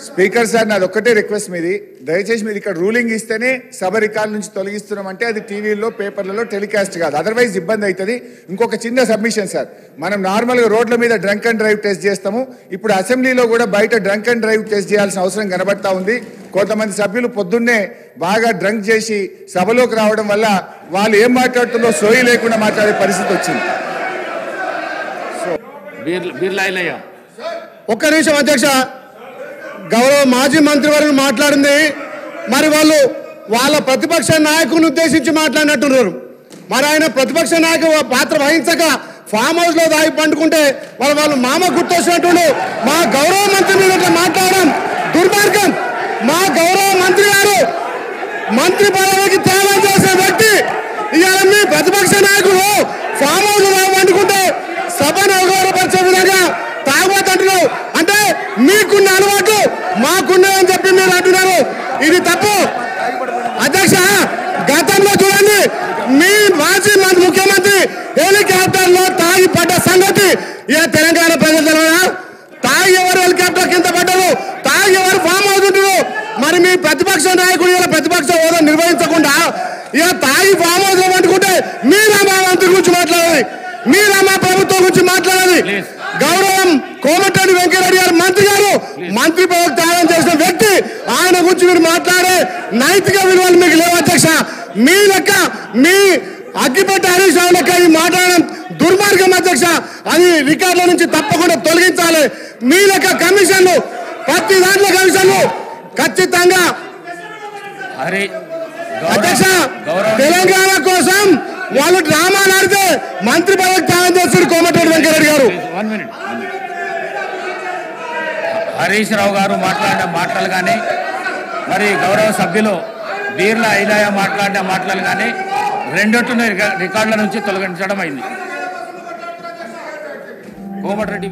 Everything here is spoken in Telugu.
స్పీకర్ సార్, నాది ఒక్కటే రిక్వెస్ట్ మీది, దయచేసి మీరు ఇక్కడ రూలింగ్ ఇస్తేనే సభ రికార్డు నుంచి తొలగిస్తున్నామంటే అది టీవీలో పేపర్లలో టెలికాస్ట్ కాదు, అదర్వైజ్ ఇబ్బంది అవుతుంది. ఇంకొక చిన్న సబ్మిషన్ సార్, మనం నార్మల్గా రోడ్ల మీద డ్రంక్ అండ్ డ్రైవ్ టెస్ట్ చేస్తాము, ఇప్పుడు అసెంబ్లీలో కూడా బయట డ్రంక్ అండ్ డ్రైవ్ టెస్ట్ చేయాల్సిన అవసరం కనబడతా ఉంది. కొంతమంది సభ్యులు పొద్దున్నే బాగా డ్రంక్ చేసి సభలోకి రావడం వల్ల వాళ్ళు ఏం మాట్లాడుతుందో సోయి లేకుండా మాట్లాడే పరిస్థితి వచ్చింది. ఒక్క నిమిషం అధ్యక్ష, గౌరవ మాజీ మంత్రి వారు మాట్లాడింది మరి వాళ్ళు వాళ్ళ ప్రతిపక్ష నాయకుని ఉద్దేశించి మాట్లాడినట్టున్నారు. మరి ఆయన ప్రతిపక్ష నాయకు పాత్ర వహించక ఫామ్ హౌస్ లో దాగి పండుకుంటే వాళ్ళు మామ గుర్తొచ్చినట్టు మా గౌరవ మంత్రి మీద మాట్లాడడం దుర్మార్గం. మా గౌరవ మంత్రి గారు మంత్రి పదవికి త్యాగం చేసే వ్యక్తి ఇవాళ మీ ప్రతిపక్ష నాయకుడు ఫామ్ హౌస్ లో పండుకుంటే సభను అవగౌరవపరిచే విధంగా తాగబోతుంటున్నావు అంటే మీకున్న అలవాటు మాకున్నాయని చెప్పి మీరు అంటున్నారు. ఇది తప్పు అధ్యక్ష. గతంలో చూడండి, మీ మాజీ ముఖ్యమంత్రి హెలికాప్టర్ లో తాగి పడ్డ సంగతి ఏ తెలంగాణ ప్రజలు తెలియదా? తాగి ఎవరు హెలికాప్టర్ కింద పడ్డారు, తాగి ఎవరు ఫామ్ అవుతుంటారు. మరి మీ ప్రతిపక్ష నాయకుడు ఇలా ప్రతిపక్ష హోదా నిర్వహించకుండా ఇక తాగి ఫామ్ హౌస్ పట్టుకుంటే మీరా మా మంత్రి గురించి మాట్లాడాలి, మీరా మా ప్రభుత్వం గురించి మాట్లాడాలి. గౌరవం కోమటిరెడ్డి వెంకటరెడ్డి గారు మంత్రి గారు మంత్రి పదవికి త్యాగం చేసిన వ్యక్తి, ఆయన గురించి మీరు మాట్లాడే నైతిక విలువలు మీకు లేవు అధ్యక్ష. మీ లెక్క మీ అగ్గిపెట్టి హరీష్ రావు లెక్క ఈ మాట్లాడడం దుర్మార్గం అధ్యక్ష. అది రికార్డుల నుంచి తప్పకుండా తొలగించాలి. మీ లెక్క కమిషన్లు ప్రతి దాంట్లో కమిషన్లు ఖచ్చితంగా అధ్యక్ష. తెలంగాణ కోసం వాళ్ళు డ్రామాలు ఆడితే మంత్రి పదవికి త్యాగం చేస్తారు కోమటిరెడ్డి వెంకటరెడ్డి గారు. హరీష్ రావు గారు మాట్లాడిన మాటలు కానీ మరి గౌరవ సభ్యులు బీర్ల ఐలయ్య మాట్లాడిన మాటలు కానీ రెండొట్టున రికార్డుల నుంచి తొలగించడం అయింది. కోమటిరెడ్డి